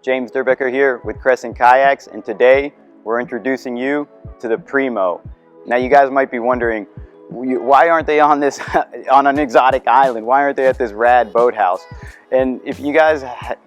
James Derbecker here with Crescent Kayaks, and today we're introducing you to the Primo. Now you guys might be wondering, why aren't they on this on an exotic island? Why aren't they at this rad boathouse? And if you guys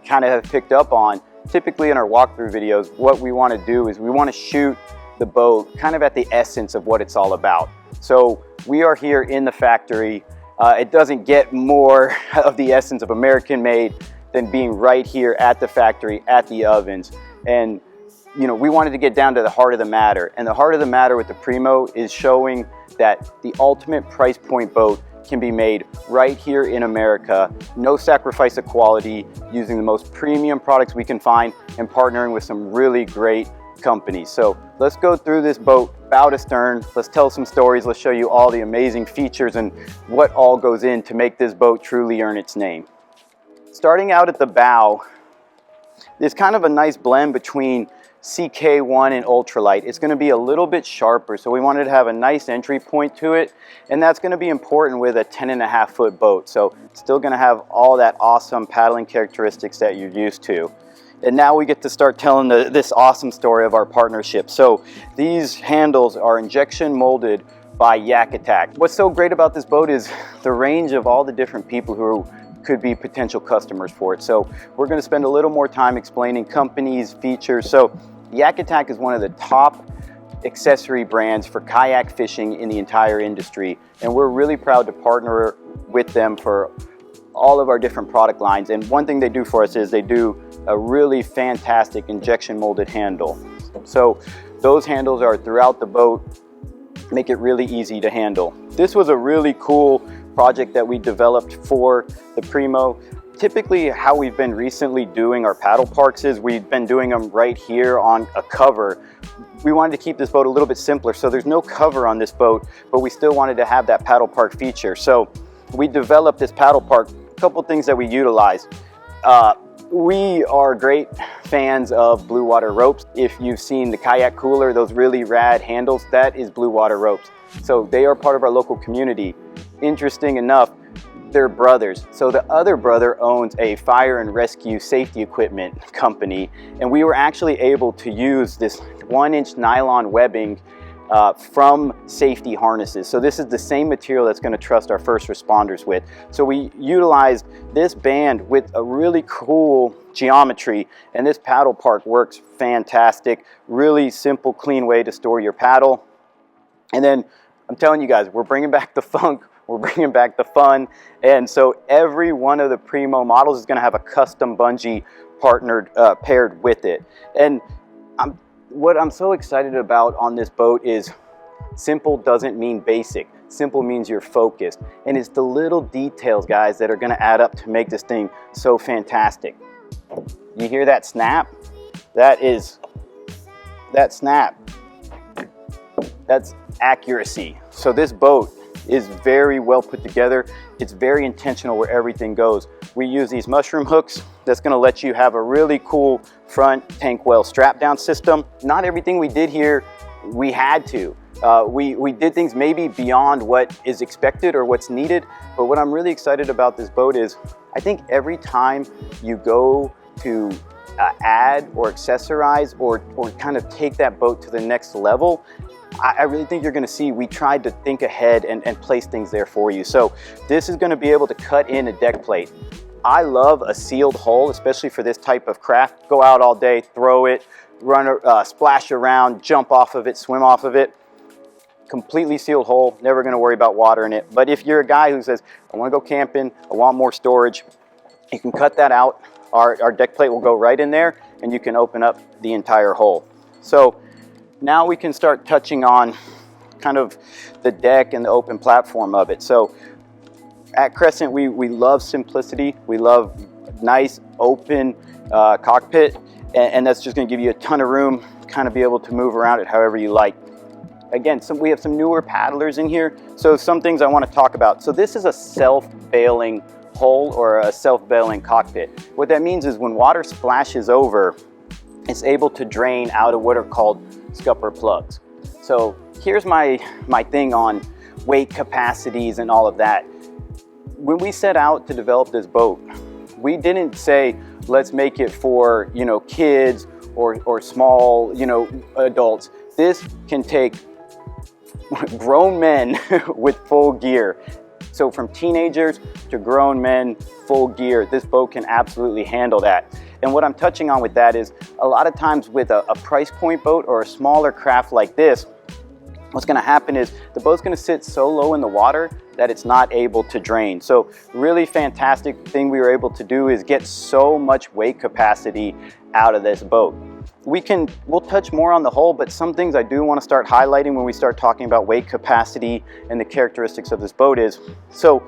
kind of have picked up on, typically in our walkthrough videos, what we want to do is we want to shoot the boat kind of at the essence of what it's all about. So we are here in the factory. It doesn't get more of the essence of American made than being right here at the factory, at the ovens. And you know, we wanted to get down to the heart of the matter. And the heart of the matter with the Primo is showing that the ultimate price point boat can be made right here in America. No sacrifice of quality, using the most premium products we can find and partnering with some really great companies. So let's go through this boat bow to stern. Let's tell some stories. Let's show you all the amazing features and what all goes in to make this boat truly earn its name. Starting out at the bow, there's kind of a nice blend between CK1 and ultralight. It's going to be a little bit sharper, so we wanted to have a nice entry point to it, and that's going to be important with a 10.5 foot boat. So it's still going to have all that awesome paddling characteristics that you're used to. And now we get to start telling this awesome story of our partnership. So these handles are injection molded by Yak Attack. What's so great about this boat is the range of all the different people who could be potential customers for it. So we're going to spend a little more time explaining companies, features. So Yak Attack is one of the top accessory brands for kayak fishing in the entire industry, and we're really proud to partner with them for all of our different product lines. And one thing they do for us is they do a really fantastic injection molded handle. So those handles are throughout the boat, make it really easy to handle. This was a really cool project that we developed for the Primo. Typically how we've been recently doing our paddle parks is we've been doing them right here on a cover. We wanted to keep this boat a little bit simpler, so there's no cover on this boat, but we still wanted to have that paddle park feature. So we developed this paddle park. A couple things that we utilize. We are great fans of blue water ropes. If you've seen the kayak cooler, those really rad handles, that is blue water ropes. So they are part of our local community. Interesting enough, they're brothers. So the other brother owns a fire and rescue safety equipment company, and we were actually able to use this 1-inch nylon webbing from safety harnesses. So this is the same material that's going to trust our first responders with. So we utilized this band with a really cool geometry, and this paddle park works fantastic. Really simple, clean way to store your paddle. And then I'm telling you guys, we're bringing back the funk, we're bringing back the fun, and so every one of the Primo models is going to have a custom bungee partnered, paired with it. And what I'm so excited about on this boat is simple doesn't mean basic. Simple means you're focused. And it's the little details, guys, that are going to add up to make this thing so fantastic. You hear that snap? That snap. That's accuracy. So this boat is very well put together. It's very intentional where everything goes. We use these mushroom hooks that's going to let you have a really cool front tank well strap down system. Not everything we did here we had to. We did things maybe beyond what is expected or what's needed, but what I'm really excited about this boat is I think every time you go to add or accessorize or kind of take that boat to the next level, I really think you're going to see we tried to think ahead and place things there for you. So this is going to be able to cut in a deck plate. I love a sealed hull, especially for this type of craft. Go out all day, throw it, run, splash around, jump off of it, swim off of it. Completely sealed hull, never going to worry about water in it. But if you're a guy who says, I want to go camping, I want more storage, you can cut that out. Our deck plate will go right in there, and you can open up the entire hull. So now we can start touching on kind of the deck and the open platform of it. So at Crescent, we love simplicity. We love nice open cockpit, and that's just going to give you a ton of room, kind of be able to move around it however you like. Again, we have some newer paddlers in here, so some things I want to talk about. So this is a self-bailing hull or a self-bailing cockpit. What that means is when water splashes over, it's able to drain out of what are called scupper plugs. So here's my thing on weight capacities and all of that. When we set out to develop this boat, we didn't say, let's make it for, you know, kids or small, you know, adults. This can take grown men with full gear. So from teenagers to grown men, full gear, this boat can absolutely handle that. And what I'm touching on with that is a lot of times with a price point boat or a smaller craft like this, what's going to happen is the boat's going to sit so low in the water that it's not able to drain. So really fantastic thing we were able to do is get so much weight capacity out of this boat. We'll touch more on the hull, but some things I do want to start highlighting when we start talking about weight capacity and the characteristics of this boat is, so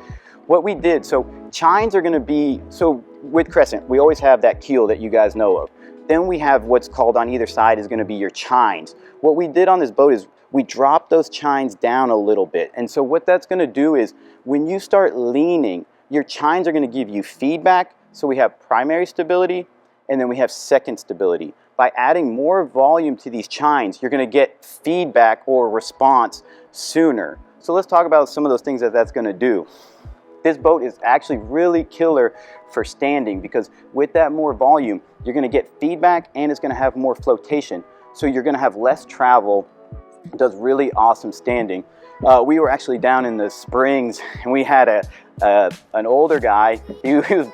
what we did, so chines are going to be, so with Crescent, we always have that keel that you guys know of. Then we have what's called on either side is going to be your chines. What we did on this boat is we dropped those chines down a little bit. And so what that's going to do is when you start leaning, your chines are going to give you feedback. So we have primary stability and then we have second stability. By adding more volume to these chines, you're going to get feedback or response sooner. So let's talk about some of those things that that's going to do. This boat is actually really killer for standing because with that more volume, you're going to get feedback and it's going to have more flotation. So you're going to have less travel. It does really awesome standing. We were actually down in the Springs and we had an older guy. He was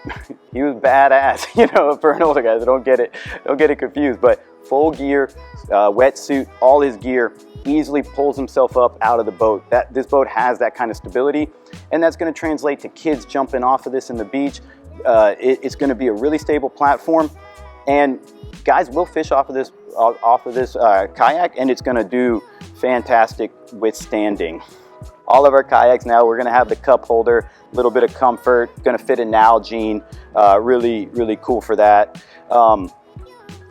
badass, you know, for an older guy. So don't get it confused. But full gear, wetsuit, all his gear, easily pulls himself up out of the boat. This boat has that kind of stability, and that's going to translate to kids jumping off of this in the beach. It's going to be a really stable platform, and guys will fish off of this kayak, and it's going to do fantastic withstanding. All of our kayaks now, we're going to have the cup holder, a little bit of comfort, going to fit a Nalgene, really cool for that.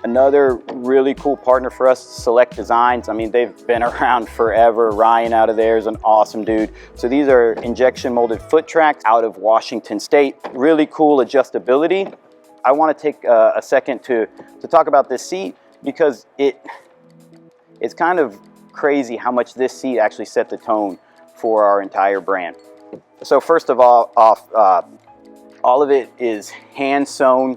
Another really cool partner for us, Select Designs. I mean, they've been around forever. Ryan out of there is an awesome dude. So these are injection molded foot tracks out of Washington State. Really cool adjustability. I want to take a second to talk about this seat because it's kind of crazy how much this seat actually set the tone for our entire brand. So first of all, all of it is hand sewn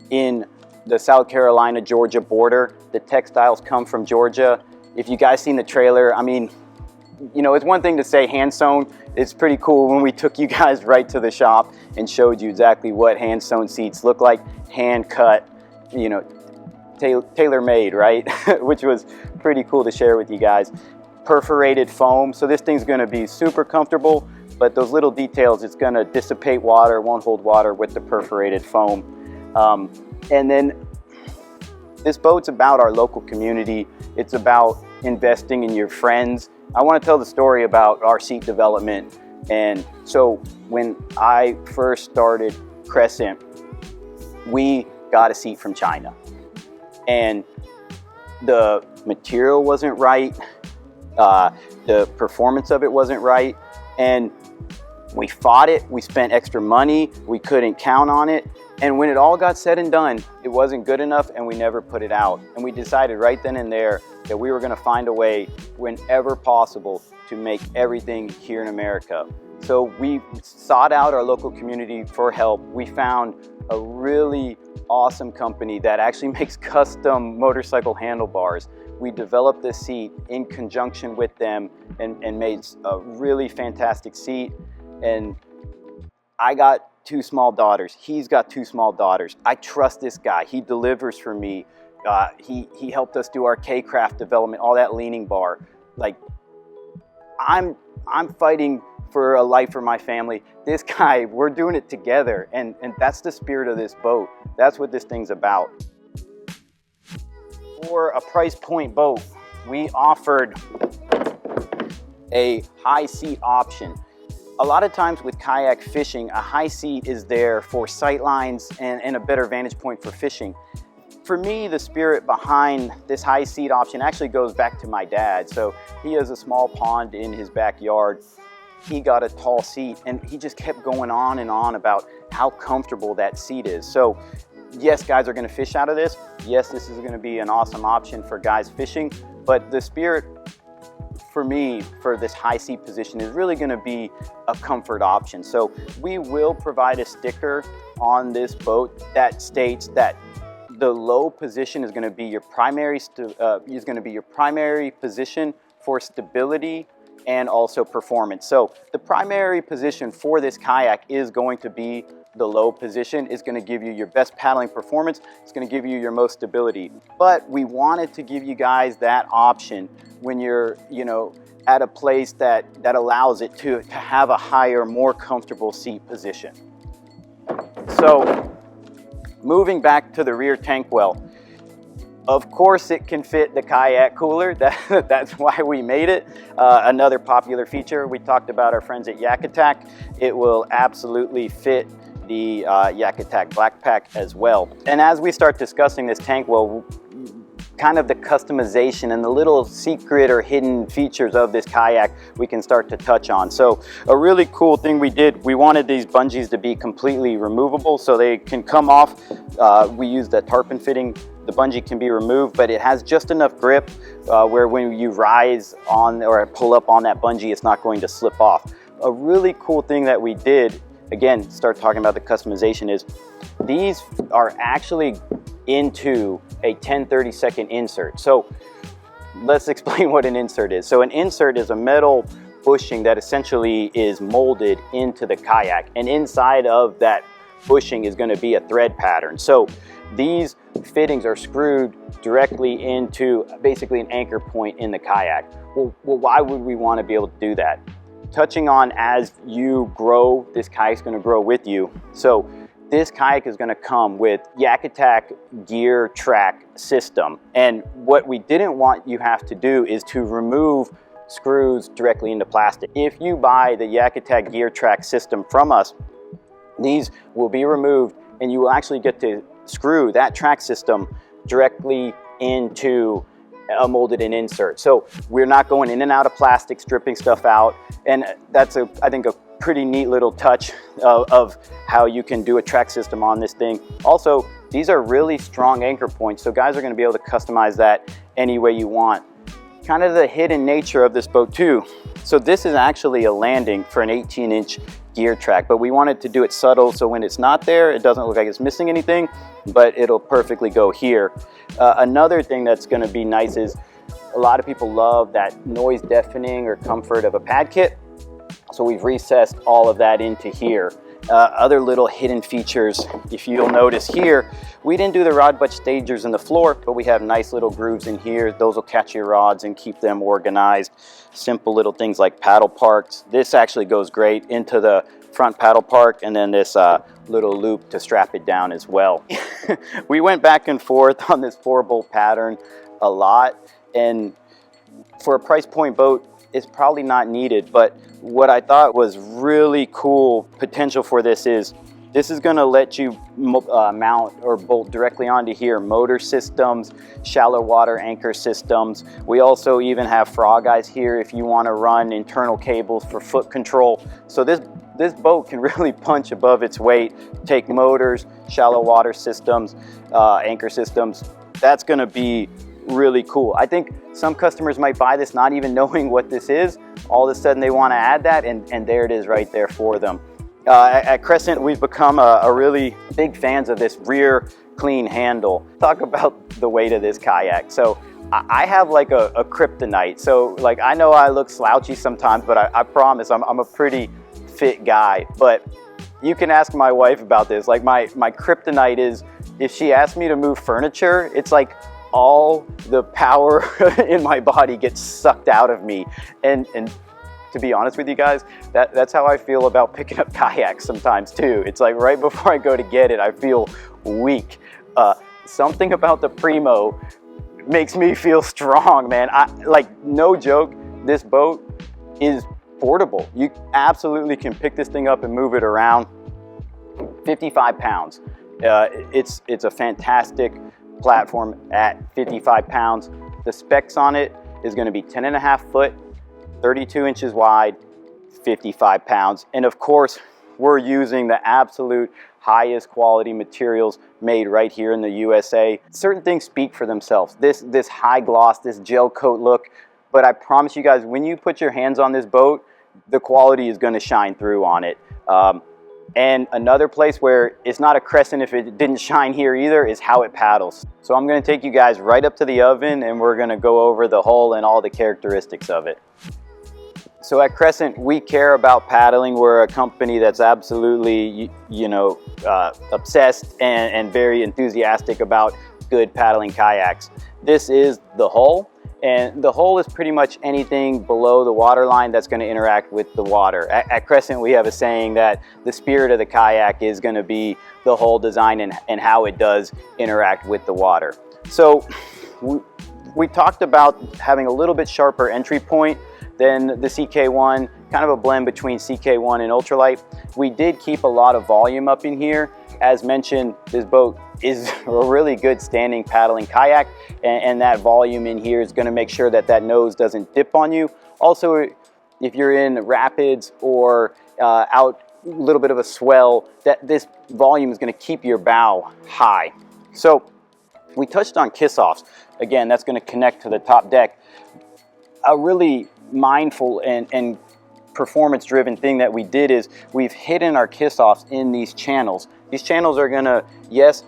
in the South Carolina-Georgia border. The textiles come from Georgia. If you guys seen the trailer, I mean, you know, it's one thing to say hand sewn. It's pretty cool when we took you guys right to the shop and showed you exactly what hand sewn seats look like, hand cut, you know, tailor made, right? Which was pretty cool to share with you guys. Perforated foam, so this thing's gonna be super comfortable, but those little details, it's gonna dissipate water, won't hold water with the perforated foam. And then this boat's about our local community. It's about investing in your friends. I want to tell the story about our seat development. And so when I first started Crescent, we got a seat from China. And the material wasn't right. The performance of it wasn't right. And we fought it. We spent extra money. We couldn't count on it. And when it all got said and done, it wasn't good enough and we never put it out. And we decided right then and there that we were going to find a way whenever possible to make everything here in America. So we sought out our local community for help. We found a really awesome company that actually makes custom motorcycle handlebars. We developed this seat in conjunction with them and made a really fantastic seat. And I got 2 small daughters. He's got 2 small daughters. I trust this guy. He delivers for me. He helped us do our K-Craft development, all that leaning bar. Like, I'm fighting for a life for my family. This guy, we're doing it together. And that's the spirit of this boat. That's what this thing's about. For a price point boat, we offered a high seat option. A lot of times with kayak fishing, a high seat is there for sight lines and a better vantage point for fishing. For me, the spirit behind this high seat option actually goes back to my dad. So he has a small pond in his backyard. He got a tall seat and he just kept going on and on about how comfortable that seat is. So yes, guys are going to fish out of this. Yes, this is going to be an awesome option for guys fishing, but the spirit for me, for this high seat position, is really going to be a comfort option. So we will provide a sticker on this boat that states that the low position is going to be your primary position for stability and also performance. So the primary position for this kayak is going to be the low position. Is going to give you your best paddling performance. It's going to give you your most stability. But we wanted to give you guys that option when you're, at a place that allows it to have a higher, more comfortable seat position. So moving back to the rear tank well, of course it can fit the kayak cooler. That's why we made it. Another popular feature, we talked about our friends at Yak Attack. It will absolutely fit the Yak Attack Black Pack as well. And as we start discussing this tank well, kind of the customization and the little secret or hidden features of this kayak we can start to touch on. So a really cool thing we did, we wanted these bungees to be completely removable so they can come off. We used a tarpon fitting. The bungee can be removed, but it has just enough grip where when you rise on or pull up on that bungee, it's not going to slip off. A really cool thing that we did, again, start talking about the customization, is these are actually into a 10-30-second insert. So let's explain what an insert is. So an insert is a metal bushing that essentially is molded into the kayak, and inside of that bushing is going to be a thread pattern. So these fittings are screwed directly into basically an anchor point in the kayak. Well, why would we want to be able to do that? Touching on, as you grow, this kayak's going to grow with you. So this kayak is going to come with Yak Attack gear track system. And what we didn't want you have to do is to remove screws directly into plastic. If you buy the Yak Attack gear track system from us, these will be removed and you will actually get to screw that track system directly into a molded-in insert. So we're not going in and out of plastic, stripping stuff out. And that's, I think, a pretty neat little touch of how you can do a track system on this thing. Also, these are really strong anchor points, so guys are going to be able to customize that any way you want. Kind of the hidden nature of this boat too. So this is actually a landing for an 18-inch gear track, but we wanted to do it subtle so when it's not there, it doesn't look like it's missing anything, but it'll perfectly go here. Another thing that's going to be nice is a lot of people love that noise deafening or comfort of a pad kit. So we've recessed all of that into here. Other little hidden features, if you'll notice here, we didn't do the rod butt stagers in the floor, but we have nice little grooves in here. Those will catch your rods and keep them organized. Simple little things like paddle parks. This actually goes great into the front paddle park, and then this little loop to strap it down as well. We went back and forth on this 4-bolt pattern a lot, and for a price point boat, it's probably not needed, but what I thought was really cool potential for this is going to let you mount or bolt directly onto here motor systems, shallow water anchor systems. We also even have frog eyes here if you want to run internal cables for foot control. So this boat can really punch above its weight, take motors, shallow water systems, anchor systems. That's going to be really cool. I think some customers might buy this not even knowing what this is. All of a sudden they want to add that, and there it is right there for them. At Crescent, we've become a really big fans of this rear clean handle. Talk about the weight of this kayak. So I have like a kryptonite. So like, I know I look slouchy sometimes, but I promise I'm a pretty fit guy. But you can ask my wife about this. Like my kryptonite is, if she asks me to move furniture, it's like all the power in my body gets sucked out of me. And to be honest with you guys, that's how I feel about picking up kayaks sometimes too. It's like right before I go to get it, I feel weak. Something about the Primo makes me feel strong, man. Like, no joke, this boat is portable. You absolutely can pick this thing up and move it around. 55 pounds. It's a fantastic platform at 55 pounds. The specs on it is going to be 10.5 foot, 32 inches wide, 55 pounds. And of course, we're using the absolute highest quality materials made right here in the USA. Certain things speak for themselves. This high gloss, this gel coat look, but I promise you guys, when you put your hands on this boat, the quality is going to shine through on it. And another place where it's not a Crescent if it didn't shine here either is how it paddles. So I'm going to take you guys right up to the oven and we're going to go over the hull and all the characteristics of it. So at Crescent, we care about paddling. We're a company that's absolutely, obsessed and very enthusiastic about good paddling kayaks. This is the hull. And the hull is pretty much anything below the water line that's going to interact with the water. At Crescent, we have a saying that the spirit of the kayak is going to be the hull design and how it does interact with the water. So we talked about having a little bit sharper entry point than the CK1, kind of a blend between CK1 and ultralight. We did keep a lot of volume up in here. As mentioned, this boat is a really good standing paddling kayak, and that volume in here is going to make sure that that nose doesn't dip on you. Also, if you're in rapids or out a little bit of a swell, that this volume is going to keep your bow high. So we touched on kiss-offs. Again, that's going to connect to the top deck. A really mindful and performance-driven thing that we did is we've hidden our kiss-offs in these channels. These channels are going to, yes,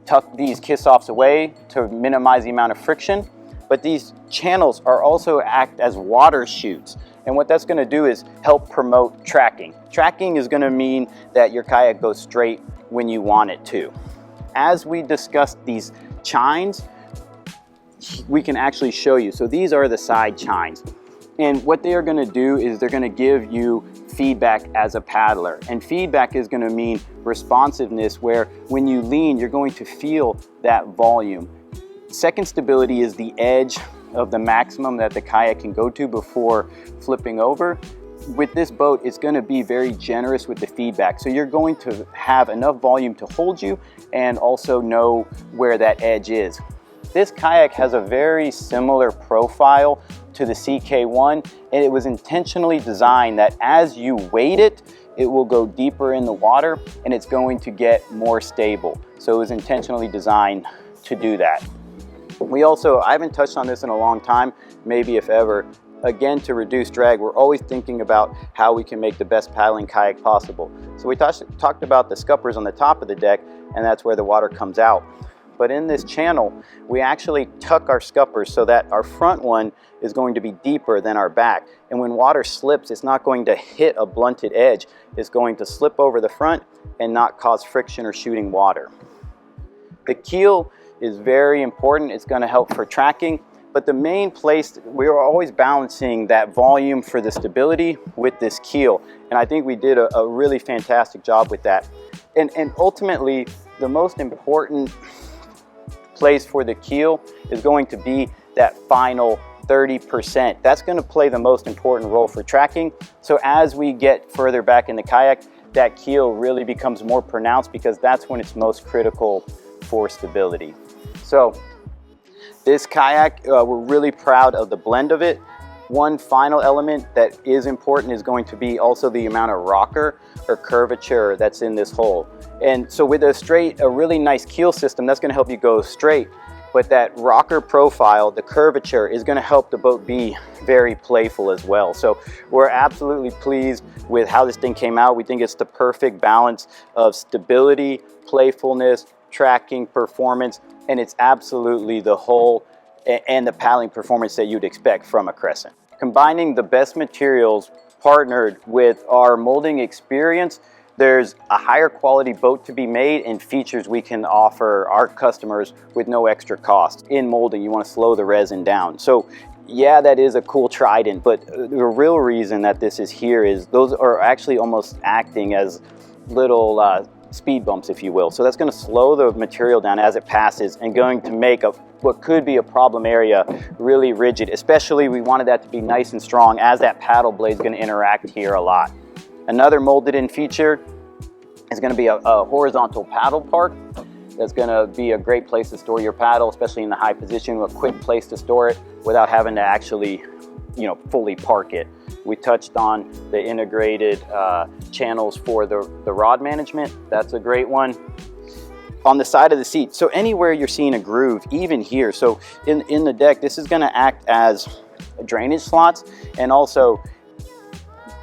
tuck these kiss-offs away to minimize the amount of friction, but these channels are also act as water chutes. And what that's going to do is help promote tracking. Tracking is going to mean that your kayak goes straight when you want it to. As we discussed these chines, we can actually show you. So these are the side chines. And what they are going to do is they're going to give you feedback as a paddler. And feedback is going to mean responsiveness, where when you lean, you're going to feel that volume. Second stability is the edge of the maximum that the kayak can go to before flipping over. With this boat, it's going to be very generous with the feedback. So you're going to have enough volume to hold you and also know where that edge is. This kayak has a very similar profile to the CK1, and it was intentionally designed that as you weight it, it will go deeper in the water and it's going to get more stable. So it was intentionally designed to do that. We also, I haven't touched on this in a long time, maybe if ever, again, to reduce drag, we're always thinking about how we can make the best paddling kayak possible. So we talked about the scuppers on the top of the deck, and that's where the water comes out. But in this channel, we actually tuck our scuppers so that our front one is going to be deeper than our back. And when water slips, it's not going to hit a blunted edge. It's going to slip over the front and not cause friction or shooting water. The keel is very important. It's going to help for tracking. But the main place, we are always balancing that volume for the stability with this keel. And I think we did a really fantastic job with that. And ultimately, the most important place for the keel is going to be that final 30%. That's going to play the most important role for tracking. So as we get further back in the kayak, that keel really becomes more pronounced because that's when it's most critical for stability. So this kayak, we're really proud of the blend of it. One final element that is important is going to be also the amount of rocker or curvature that's in this hull. And so with a really nice keel system, that's going to help you go straight. But that rocker profile, the curvature, is going to help the boat be very playful as well. So we're absolutely pleased with how this thing came out. We think it's the perfect balance of stability, playfulness, tracking, performance, and it's absolutely the hull and the paddling performance that you'd expect from a Crescent. Combining the best materials partnered with our molding experience, there's a higher quality boat to be made and features we can offer our customers with no extra cost. In molding, you want to slow the resin down. So yeah, that is a cool trident, but the real reason that this is here is those are actually almost acting as little speed bumps, if you will. So that's going to slow the material down as it passes and going to make what could be a problem area really rigid. Especially, we wanted that to be nice and strong as that paddle blade is going to interact here a lot. Another molded in feature is going to be a horizontal paddle park. That's going to be a great place to store your paddle, especially in the high position, a quick place to store it without having to actually, fully park it. We touched on the integrated channels for the rod management. That's a great one. On the side of the seat, so anywhere you're seeing a groove, even here, so in the deck, this is going to act as drainage slots. And also,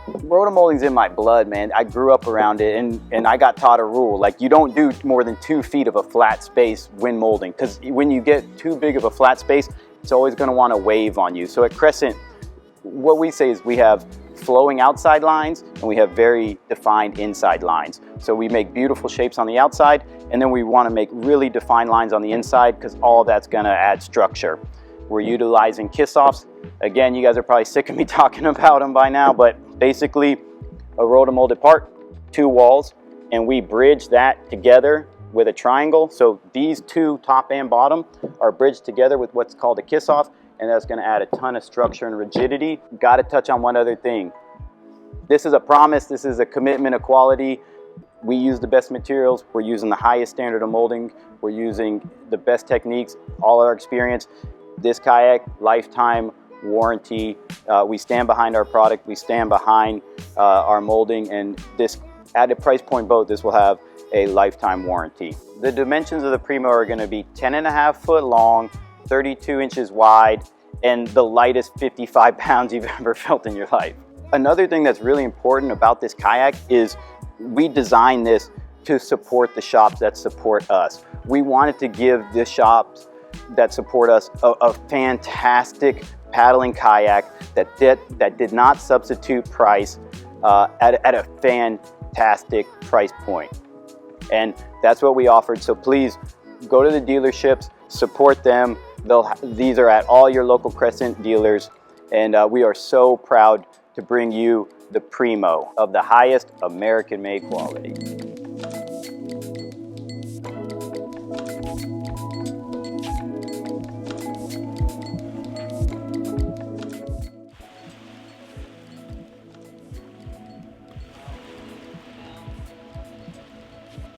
rotomolding's in my blood, man. I grew up around it, and I got taught a rule. Like, you don't do more than 2 feet of a flat space when molding, because when you get too big of a flat space, it's always going to want to wave on you. So at Crescent, what we say is we have flowing outside lines and we have very defined inside lines. So we make beautiful shapes on the outside, and then we want to make really defined lines on the inside, because all that's going to add structure. We're utilizing kiss-offs. Again, you guys are probably sick of me talking about them by now, but basically a rotomolded part, 2 walls, and we bridge that together with a triangle. So these 2, top and bottom, are bridged together with what's called a kiss-off, and that's going to add a ton of structure and rigidity. Got to touch on one other thing. This is a promise. This is a commitment of quality. We use the best materials. We're using the highest standard of molding. We're using the best techniques, all our experience. This kayak, lifetime warranty. We stand behind our product. We stand behind our molding, and this, at a price point boat, this will have a lifetime warranty. The dimensions of the Primo are going to be 10.5 foot long, 32 inches wide, and the lightest 55 pounds you've ever felt in your life. Another thing that's really important about this kayak is we designed this to support the shops that support us. We wanted to give the shops that support us a fantastic paddling kayak that did not substitute price at a fantastic price point. And that's what we offered. So please go to the dealerships, support them. These are at all your local Crescent dealers, and we are so proud to bring you the Primo of the highest American-made quality.